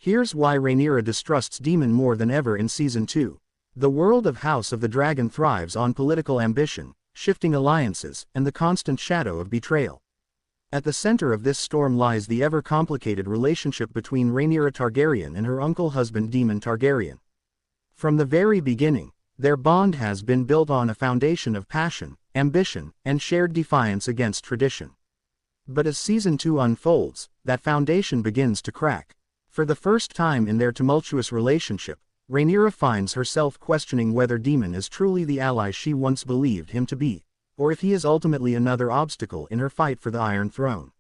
Here's why Rhaenyra distrusts Daemon more than ever in Season 2. The world of House of the Dragon thrives on political ambition, shifting alliances, and the constant shadow of betrayal. At the center of this storm lies the ever-complicated relationship between Rhaenyra Targaryen and her uncle-husband Daemon Targaryen. From the very beginning, their bond has been built on a foundation of passion, ambition, and shared defiance against tradition. But as Season 2 unfolds, that foundation begins to crack. For the first time in their tumultuous relationship, Rhaenyra finds herself questioning whether Daemon is truly the ally she once believed him to be, or if he is ultimately another obstacle in her fight for the Iron Throne.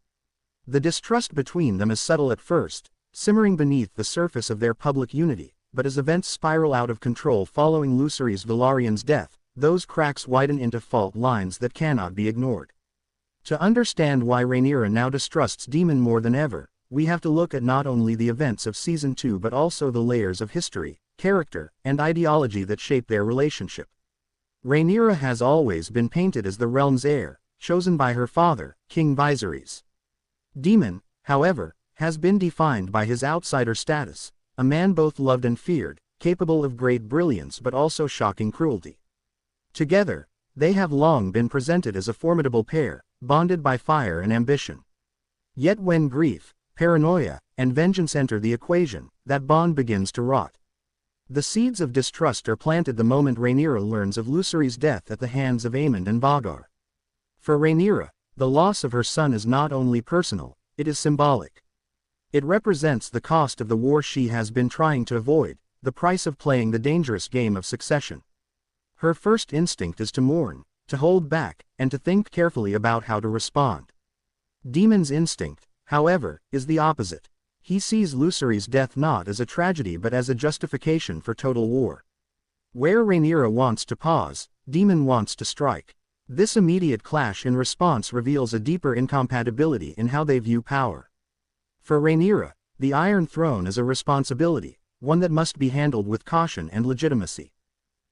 The distrust between them is subtle at first, simmering beneath the surface of their public unity, but as events spiral out of control following Lucerys Velaryon's death, those cracks widen into fault lines that cannot be ignored. To understand why Rhaenyra now distrusts Daemon more than ever, we have to look at not only the events of Season 2 but also the layers of history, character, and ideology that shape their relationship. Rhaenyra has always been painted as the realm's heir, chosen by her father, King Viserys. Daemon, however, has been defined by his outsider status, a man both loved and feared, capable of great brilliance but also shocking cruelty. Together, they have long been presented as a formidable pair, bonded by fire and ambition. Yet when grief, paranoia, and vengeance enter the equation, that bond begins to rot. The seeds of distrust are planted the moment Rhaenyra learns of Lucerys' death at the hands of Aemond and Vhagar. For Rhaenyra, the loss of her son is not only personal, it is symbolic. It represents the cost of the war she has been trying to avoid, the price of playing the dangerous game of succession. Her first instinct is to mourn, to hold back, and to think carefully about how to respond. Daemon's instinct, however, is the opposite. He sees Lucerys' death not as a tragedy but as a justification for total war. Where Rhaenyra wants to pause, Daemon wants to strike. This immediate clash in response reveals a deeper incompatibility in how they view power. For Rhaenyra, the Iron Throne is a responsibility, one that must be handled with caution and legitimacy.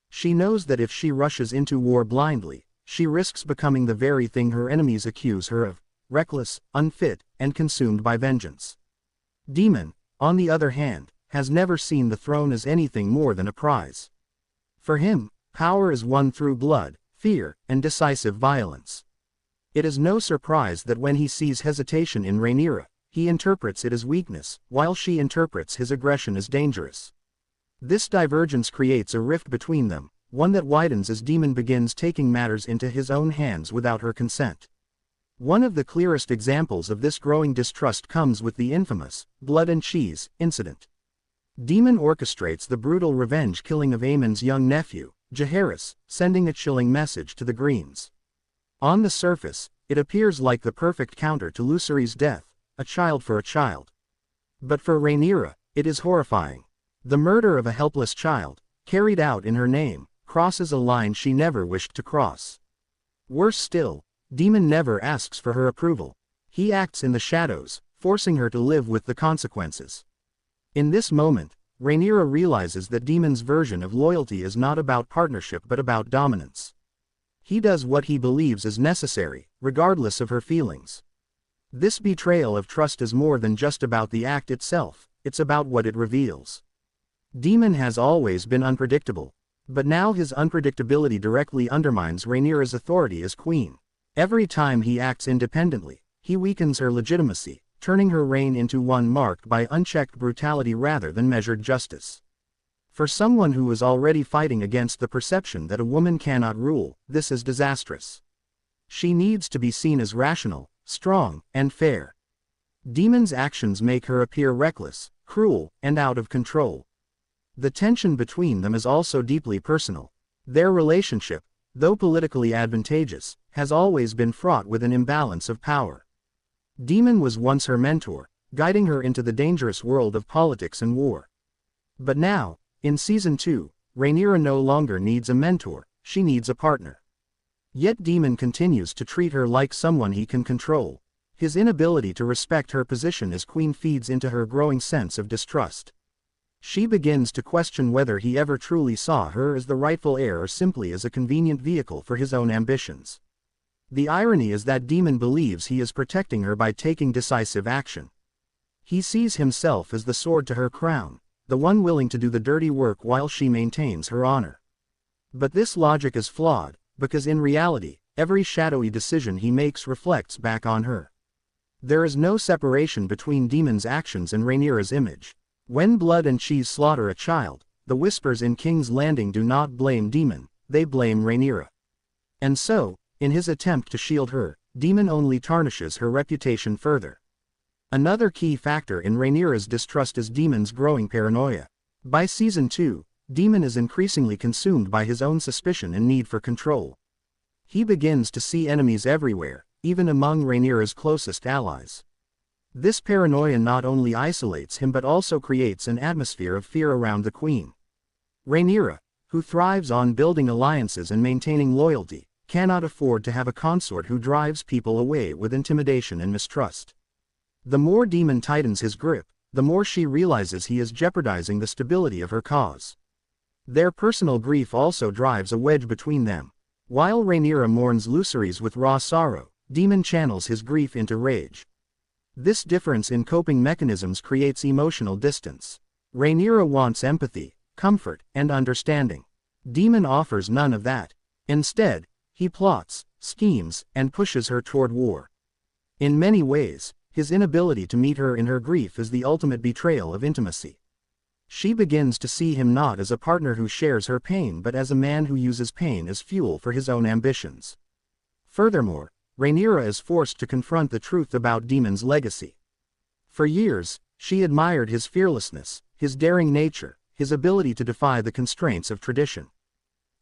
She knows that if she rushes into war blindly, she risks becoming the very thing her enemies accuse her of: reckless, unfit, and consumed by vengeance. Daemon, on the other hand, has never seen the throne as anything more than a prize. For him, power is won through blood, fear, and decisive violence. It is no surprise that when he sees hesitation in Rhaenyra, he interprets it as weakness, while she interprets his aggression as dangerous. This divergence creates a rift between them, one that widens as Daemon begins taking matters into his own hands without her consent. One of the clearest examples of this growing distrust comes with the infamous blood and cheese incident. Daemon orchestrates the brutal revenge killing of Aemond's young nephew, Jaehaerys, sending a chilling message to the Greens. On the surface, it appears like the perfect counter to Lucerys' death, a child for a child. But for Rhaenyra, it is horrifying. The murder of a helpless child, carried out in her name, crosses a line she never wished to cross. Worse still, Daemon never asks for her approval. He acts in the shadows, forcing her to live with the consequences. In this moment, Rhaenyra realizes that Daemon's version of loyalty is not about partnership but about dominance. He does what he believes is necessary, regardless of her feelings. This betrayal of trust is more than just about the act itself, it's about what it reveals. Daemon has always been unpredictable, but now his unpredictability directly undermines Rhaenyra's authority as queen. Every time he acts independently, he weakens her legitimacy, turning her reign into one marked by unchecked brutality rather than measured justice. For someone who is already fighting against the perception that a woman cannot rule, this is disastrous. She needs to be seen as rational, strong, and fair. Daemon's actions make her appear reckless, cruel, and out of control. The tension between them is also deeply personal. Their relationship, though politically advantageous, has always been fraught with an imbalance of power. Daemon was once her mentor, guiding her into the dangerous world of politics and war. But now, in Season 2, Rhaenyra no longer needs a mentor, she needs a partner. Yet Daemon continues to treat her like someone he can control. His inability to respect her position as queen feeds into her growing sense of distrust. She begins to question whether he ever truly saw her as the rightful heir or simply as a convenient vehicle for his own ambitions. The irony is that Daemon believes he is protecting her by taking decisive action. He sees himself as the sword to her crown, the one willing to do the dirty work while she maintains her honor. But this logic is flawed, because in reality, every shadowy decision he makes reflects back on her. There is no separation between Daemon's actions and Rhaenyra's image. When Blood and Cheese slaughter a child, the whispers in King's Landing do not blame Daemon, they blame Rhaenyra. And so, in his attempt to shield her, Daemon only tarnishes her reputation further. Another key factor in Rhaenyra's distrust is Daemon's growing paranoia. By Season 2, Daemon is increasingly consumed by his own suspicion and need for control. He begins to see enemies everywhere, even among Rhaenyra's closest allies. This paranoia not only isolates him but also creates an atmosphere of fear around the queen. Rhaenyra, who thrives on building alliances and maintaining loyalty, cannot afford to have a consort who drives people away with intimidation and mistrust. The more Daemon tightens his grip, the more she realizes he is jeopardizing the stability of her cause. Their personal grief also drives a wedge between them. While Rhaenyra mourns Lucerys with raw sorrow, Daemon channels his grief into rage. This difference in coping mechanisms creates emotional distance. Rhaenyra wants empathy, comfort, and understanding. Daemon offers none of that. Instead, he plots, schemes, and pushes her toward war. In many ways, his inability to meet her in her grief is the ultimate betrayal of intimacy. She begins to see him not as a partner who shares her pain but as a man who uses pain as fuel for his own ambitions. Furthermore, Rhaenyra is forced to confront the truth about Daemon's legacy. For years, she admired his fearlessness, his daring nature, his ability to defy the constraints of tradition.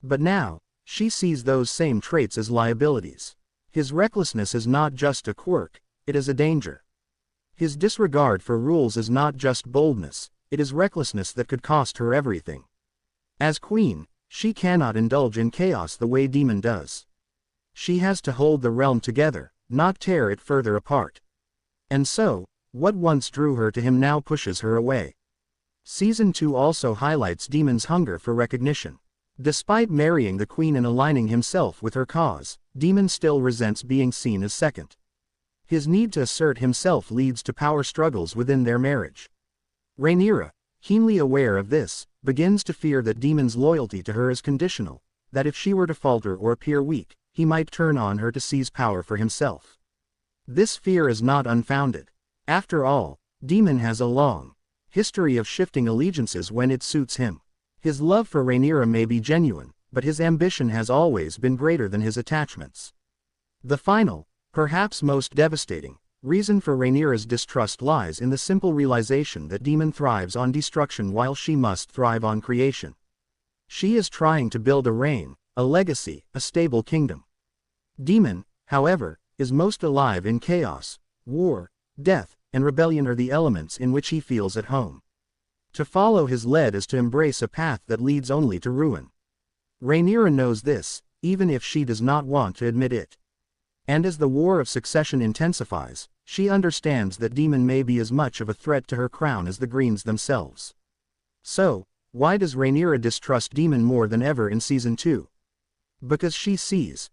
But now, she sees those same traits as liabilities. His recklessness is not just a quirk, it is a danger. His disregard for rules is not just boldness, it is recklessness that could cost her everything. As queen, she cannot indulge in chaos the way Daemon does. She has to hold the realm together, not tear it further apart. And so, what once drew her to him now pushes her away. Season 2 also highlights Daemon's hunger for recognition. Despite marrying the queen and aligning himself with her cause, Daemon still resents being seen as second. His need to assert himself leads to power struggles within their marriage. Rhaenyra, keenly aware of this, begins to fear that Daemon's loyalty to her is conditional, that if she were to falter or appear weak, he might turn on her to seize power for himself. This fear is not unfounded. After all, Daemon has a long history of shifting allegiances when it suits him. His love for Rhaenyra may be genuine, but his ambition has always been greater than his attachments. The final, perhaps most devastating, reason for Rhaenyra's distrust lies in the simple realization that Daemon thrives on destruction while she must thrive on creation. She is trying to build a reign, a legacy, a stable kingdom. Daemon, however, is most alive in chaos. War, death, and rebellion are the elements in which he feels at home. To follow his lead is to embrace a path that leads only to ruin. Rhaenyra knows this, even if she does not want to admit it. And as the war of succession intensifies, she understands that Daemon may be as much of a threat to her crown as the Greens themselves. So, why does Rhaenyra distrust Daemon more than ever in Season 2? Because she sees,